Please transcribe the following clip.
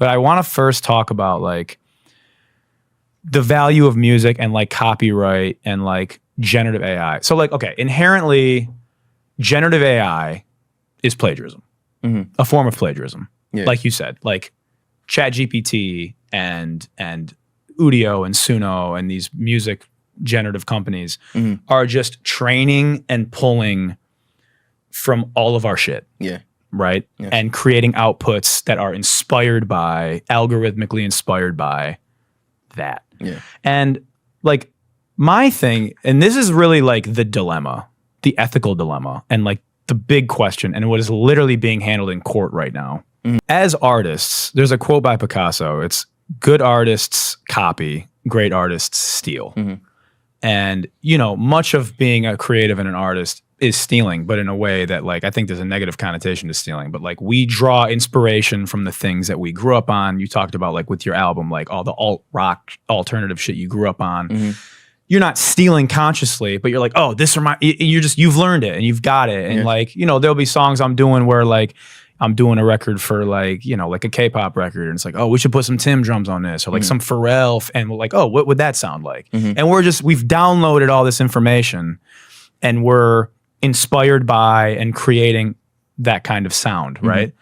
But I want to first talk about like the value of music and like copyright and like generative AI. So like, okay, inherently generative AI is plagiarism, a form of plagiarism. Yeah. Like you said, like ChatGPT and Udio and Suno and these music generative companies are just training and pulling from all of our shit. Yeah. Right? Yeah. And creating outputs that are inspired by, algorithmically inspired by that. Yeah. And like my thing, and this is really like the dilemma, the ethical dilemma, and like the big question, and what is literally being handled in court right now. As artists, there's a quote by Picasso. It's good artists copy, great artists steal. And, you know, much of being a creative and an artist is stealing, but in a way that like, I think there's a negative connotation to stealing, but like we draw inspiration from the things that we grew up on. You talked about like with your album, like all the alt rock alternative shit you grew up on. You're not stealing consciously, but you're like, oh, this you've learned it and you've got it. And like, you know, there'll be songs I'm doing where like, I'm doing a record for like, you know, like a K-pop record. And it's like, oh, we should put some Tim drums on this or like some Pharrell. And we're like, oh, what would that sound like? And we've downloaded all this information and we're inspired by and creating that kind of sound, right?